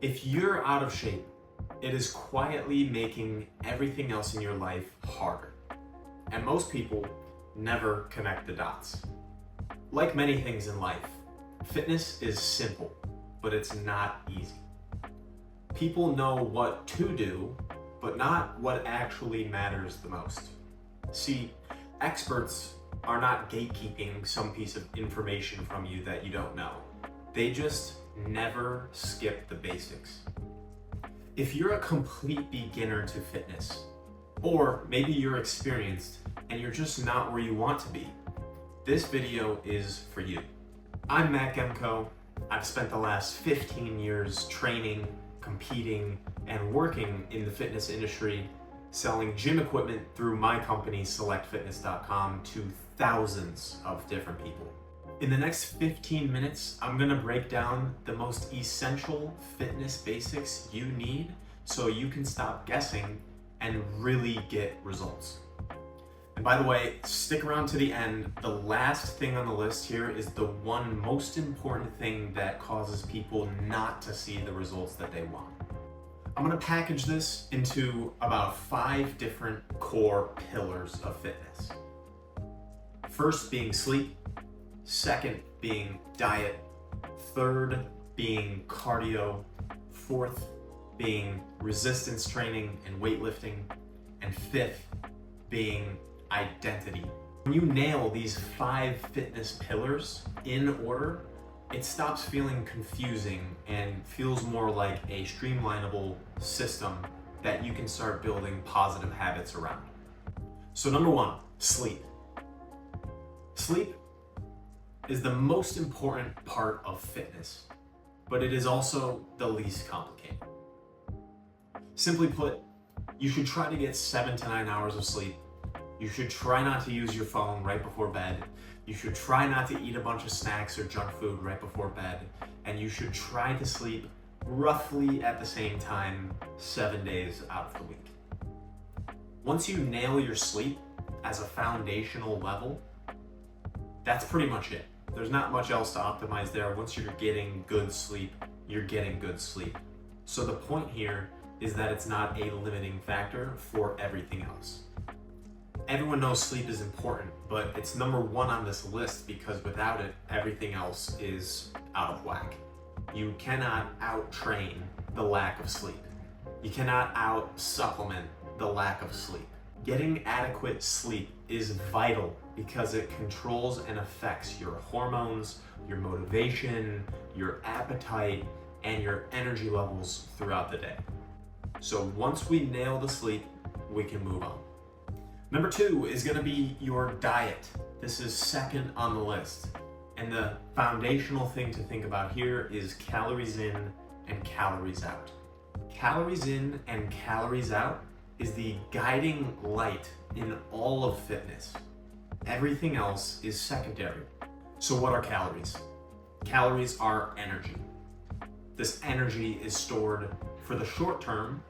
If you're out of shape, it is quietly making everything else in your life harder. And most people never connect the dots. Like many things in life, fitness is simple, but it's not easy. People know what to do, but not what actually matters the most. See, experts are not gatekeeping some piece of information from you that you don't know. They just never skip the basics. If you're a complete beginner to fitness, or maybe you're experienced and you're just not where you want to be, this video is for you. I'm Matt Gemco. I've spent the last 15 years training, competing, and working in the fitness industry, selling gym equipment through my company, selectfitness.com, to thousands of different people. In the next 15 minutes, I'm gonna break down the most essential fitness basics you need so you can stop guessing and really get results. And by the way, stick around to the end. The last thing on the list here is the one most important thing that causes people not to see the results that they want. I'm gonna package this into about 5 different core pillars of fitness. First being sleep, second being diet, third being cardio, fourth being resistance training and weightlifting, and fifth being identity. When you nail these 5 fitness pillars in order, it stops feeling confusing and feels more like a streamlinable system that you can start building positive habits around. So number 1, sleep. Sleep is the most important part of fitness, but it is also the least complicated. Simply put, you should try to get 7 to 9 hours of sleep. You should try not to use your phone right before bed. You should try not to eat a bunch of snacks or junk food right before bed. And you should try to sleep roughly at the same time 7 days out of the week. Once you nail your sleep as a foundational level, that's pretty much it. There's not much else to optimize there. Once you're getting good sleep, you're getting good sleep. So the point here is that it's not a limiting factor for everything else. Everyone knows sleep is important, but it's number 1 on this list because without it, everything else is out of whack. You cannot out-train the lack of sleep. You cannot out-supplement the lack of sleep. Getting adequate sleep is vital because it controls and affects your hormones, your motivation, your appetite, and your energy levels throughout the day. So once we nail the sleep, we can move on. Number 2 is gonna be your diet. This is second on the list. And the foundational thing to think about here is calories in and calories out. Calories in and calories out is the guiding light in all of fitness. Everything else is secondary. So what are calories? Calories are energy. This energy is stored for the short term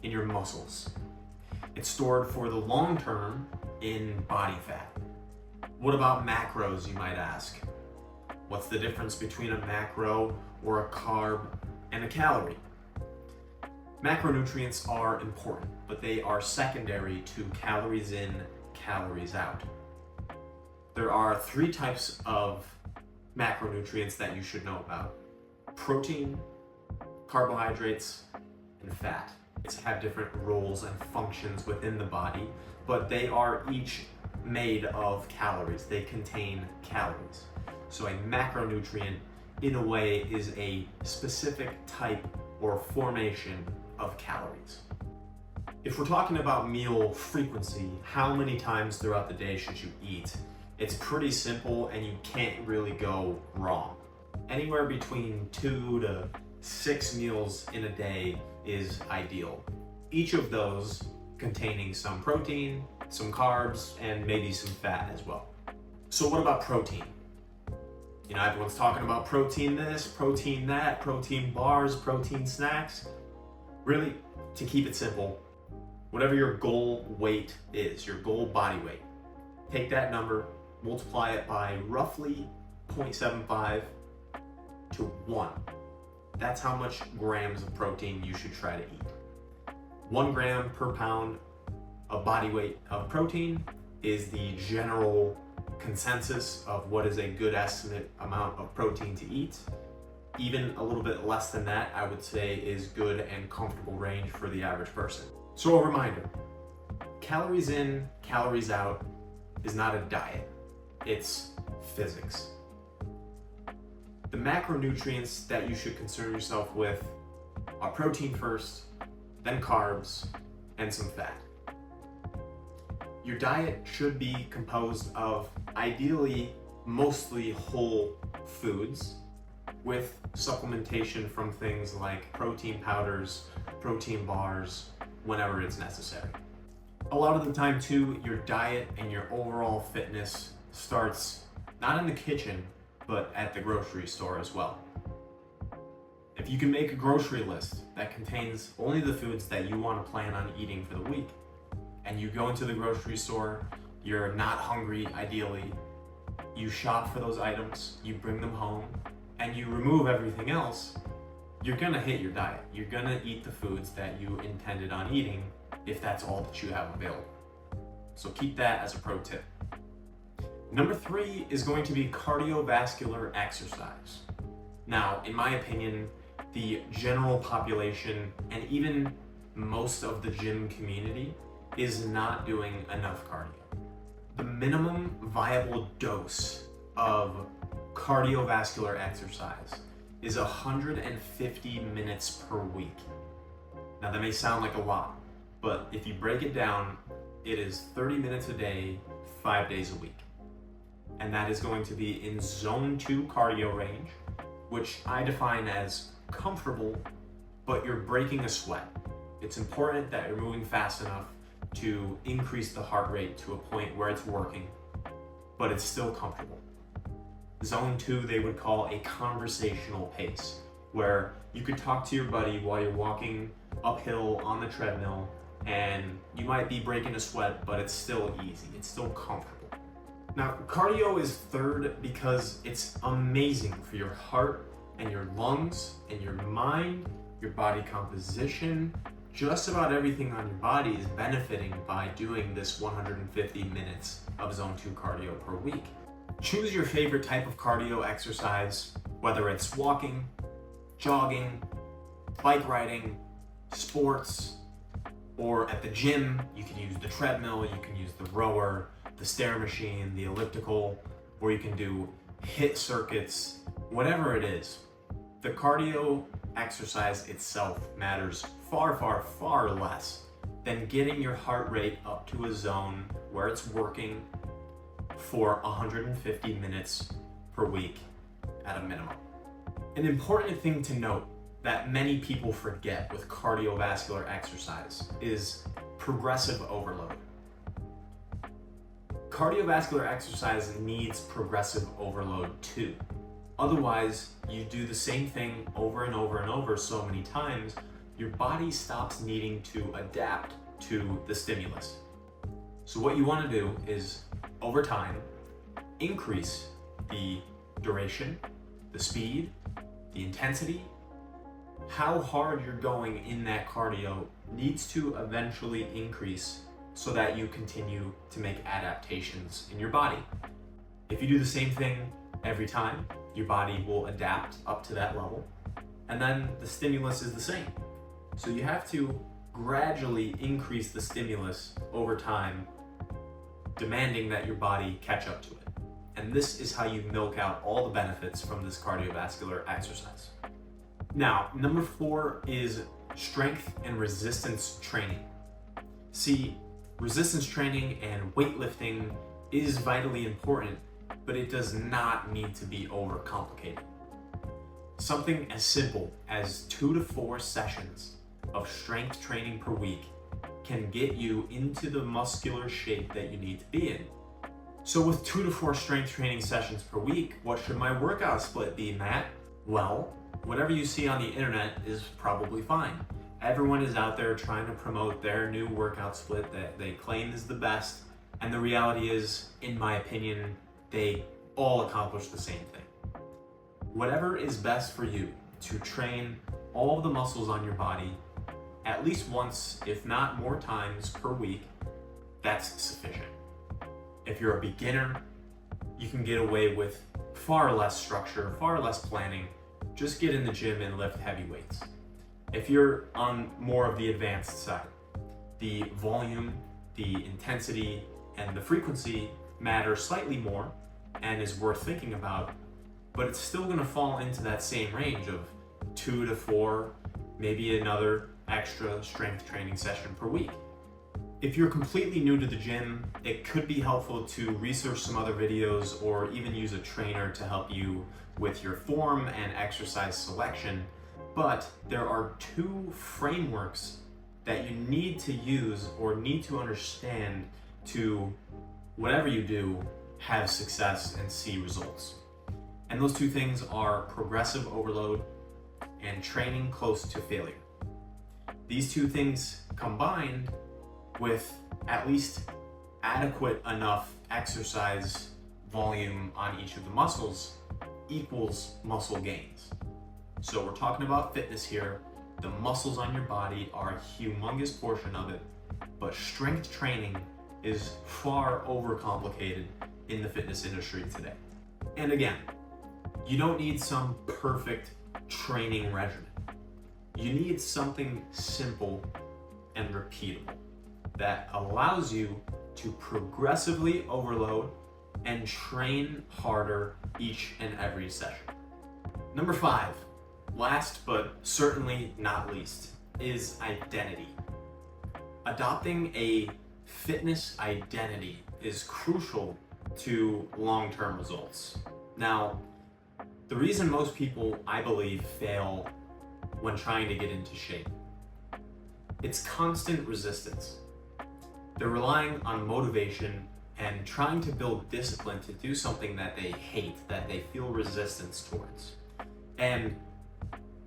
in your muscles. It's stored for the long term in body fat. What about macros, you might ask? What's the difference between a macro or a carb and a calorie? Macronutrients are important, but they are secondary to calories in, calories out. There are 3 types of macronutrients that you should know about: protein, carbohydrates, and fat. They have different roles and functions within the body, but they are each made of calories. They contain calories. So a macronutrient, in a way, is a specific type or formation of calories. If we're talking about meal frequency, how many times throughout the day should you eat? It's pretty simple and you can't really go wrong. Anywhere between 2 to 6 meals in a day is ideal. Each of those containing some protein, some carbs, and maybe some fat as well. So what about protein? You know, everyone's talking about protein this, protein that, protein bars, protein snacks. Really, to keep it simple, whatever your goal weight is, your goal body weight, take that number, multiply it by roughly 0.75 to 1. that's how much grams of protein you should try to eat. 1 gram per pound of body weight of protein is the general consensus of what is a good estimate amount of protein to eat. Even a little bit less than that, I would say, is good and comfortable range for the average person. So a reminder, calories in, calories out is not a diet, it's physics. The macronutrients that you should concern yourself with are protein first, then carbs, and some fat. Your diet should be composed of ideally mostly whole foods with supplementation from things like protein powders, protein bars, whenever it's necessary. A lot of the time too, your diet and your overall fitness starts not in the kitchen, but at the grocery store as well. If you can make a grocery list that contains only the foods that you want to plan on eating for the week, and you go into the grocery store, you're not hungry ideally, you shop for those items, you bring them home, and you remove everything else, you're gonna hit your diet. You're gonna eat the foods that you intended on eating if that's all that you have available. So keep that as a pro tip. Number 3 is going to be cardiovascular exercise. Now, in my opinion, the general population and even most of the gym community is not doing enough cardio. The minimum viable dose of cardiovascular exercise is 150 minutes per week. Now that may sound like a lot, but if you break it down, it is 30 minutes a day, 5 days a week. And that is going to be in zone 2 cardio range, which I define as comfortable, but you're breaking a sweat. It's important that you're moving fast enough to increase the heart rate to a point where it's working, but it's still comfortable. Zone 2 they would call a conversational pace, where you could talk to your buddy while you're walking uphill on the treadmill, and you might be breaking a sweat, but it's still easy, it's still comfortable. Now, cardio is third because it's amazing for your heart and your lungs and your mind, your body composition. Just about everything on your body is benefiting by doing this 150 minutes of zone 2 cardio per week. Choose your favorite type of cardio exercise, whether it's walking, jogging, bike riding, sports, or at the gym. You can use the treadmill, you can use the rower, the stair machine, the elliptical, or you can do HIIT circuits, whatever it is. The cardio exercise itself matters far, far, far less than getting your heart rate up to a zone where it's working for 150 minutes per week at a minimum. An important thing to note that many people forget with cardiovascular exercise is progressive overload. Cardiovascular exercise needs progressive overload too. Otherwise, you do the same thing over and over and over so many times, your body stops needing to adapt to the stimulus. So what you want to do is, over time, increase the duration, the speed, the intensity. How hard you're going in that cardio needs to eventually increase so that you continue to make adaptations in your body. If you do the same thing every time, your body will adapt up to that level, and then the stimulus is the same. So you have to gradually increase the stimulus over time, demanding that your body catch up to it. And this is how you milk out all the benefits from this cardiovascular exercise. Now, number 4 is strength and resistance training. See, resistance training and weightlifting is vitally important, but it does not need to be overcomplicated. Something as simple as 2 to 4 sessions of strength training per week can get you into the muscular shape that you need to be in. So with 2 to 4 strength training sessions per week, what should my workout split be, Matt? Well, whatever you see on the internet is probably fine. Everyone is out there trying to promote their new workout split that they claim is the best, and the reality is, in my opinion, they all accomplish the same thing. Whatever is best for you to train all of the muscles on your body at least once, if not more times per week, that's sufficient. If you're a beginner, you can get away with far less structure, far less planning. Just get in the gym and lift heavy weights. If you're on more of the advanced side, the volume, the intensity, and the frequency matter slightly more and is worth thinking about, but it's still going to fall into that same range of 2 to 4, maybe another extra strength training session per week. If you're completely new to the gym, it could be helpful to research some other videos or even use a trainer to help you with your form and exercise selection. But there are 2 frameworks that you need to use or need to understand to, whatever you do, have success and see results. And those 2 things are progressive overload and training close to failure. These 2 things combined with at least adequate enough exercise volume on each of the muscles equals muscle gains. So we're talking about fitness here. The muscles on your body are a humongous portion of it, but strength training is far overcomplicated in the fitness industry today. And again, you don't need some perfect training regimen. You need something simple and repeatable that allows you to progressively overload and train harder each and every session. Number 5, last but certainly not least, is identity. Adopting a fitness identity is crucial to long-term results. Now, the reason most people, I believe, fail when trying to get into shape, it's constant resistance. They're relying on motivation and trying to build discipline to do something that they hate, that they feel resistance towards. And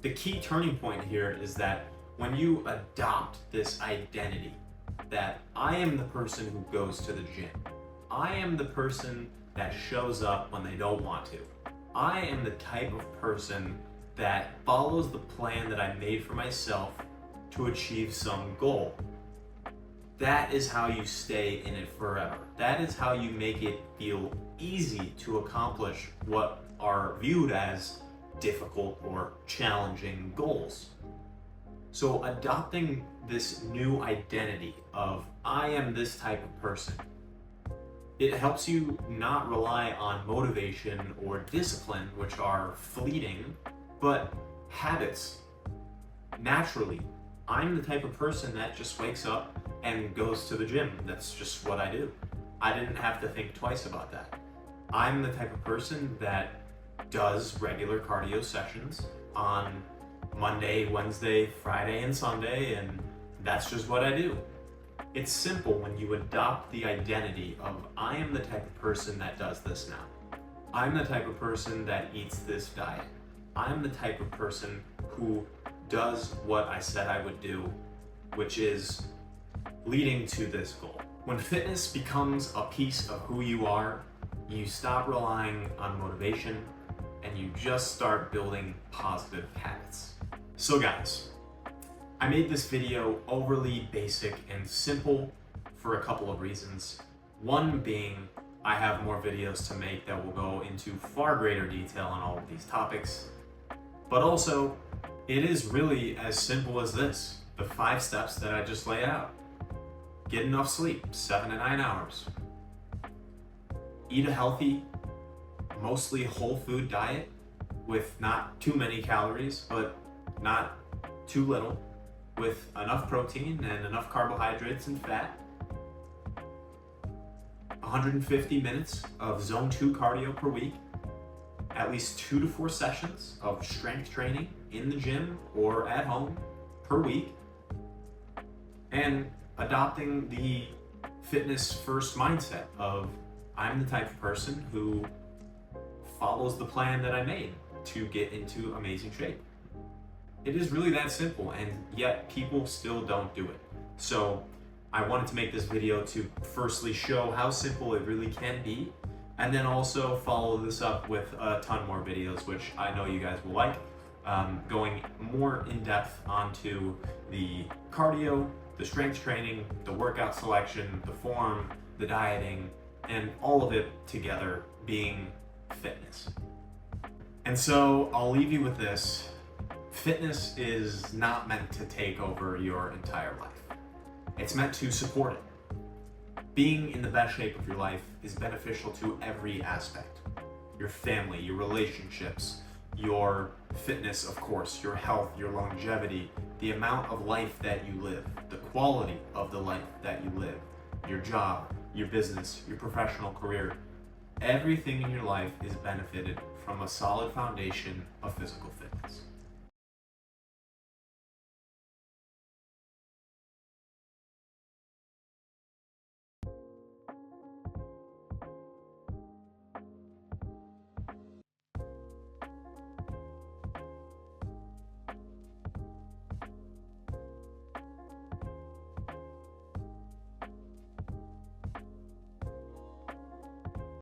the key turning point here is that when you adopt this identity, that I am the person who goes to the gym, I am the person that shows up when they don't want to, I am the type of person that follows the plan that I made for myself to achieve some goal. That is how you stay in it forever. That is how you make it feel easy to accomplish what are viewed as difficult or challenging goals. So adopting this new identity of I am this type of person, it helps you not rely on motivation or discipline, which are fleeting, but habits. Naturally, I'm the type of person that just wakes up and goes to the gym. That's just what I do. I didn't have to think twice about that. I'm the type of person that does regular cardio sessions on Monday, Wednesday, Friday, and Sunday, and that's just what I do. It's simple when you adopt the identity of I am the type of person that does this now. I'm the type of person that eats this diet. I'm the type of person who does what I said I would do, which is leading to this goal. When fitness becomes a piece of who you are, you stop relying on motivation and you just start building positive habits. So guys, I made this video overly basic and simple for a couple of reasons. One being, I have more videos to make that will go into far greater detail on all of these topics. But also, it is really as simple as this, the 5 steps that I just laid out. Get enough sleep, 7 to 9 hours. Eat a healthy, mostly whole food diet with not too many calories, but not too little, with enough protein and enough carbohydrates and fat. 150 minutes of zone 2 cardio per week. At least 2 to 4 sessions of strength training in the gym or at home per week. And adopting the fitness first mindset of I'm the type of person who follows the plan that I made to get into amazing shape. It is really that simple, and yet people still don't do it. So I wanted to make this video to firstly show how simple it really can be, and then also follow this up with a ton more videos, which I know you guys will like. going more in depth onto the cardio, the strength training, the workout selection, the form, the dieting, and all of it together being fitness. And so I'll leave you with this. Fitness is not meant to take over your entire life. It's meant to support it. Being in the best shape of your life is beneficial to every aspect. Your family, your relationships, your fitness, of course, your health, your longevity, the amount of life that you live, the quality of the life that you live, your job, your business, your professional career. Everything in your life is benefited from a solid foundation of physical fitness.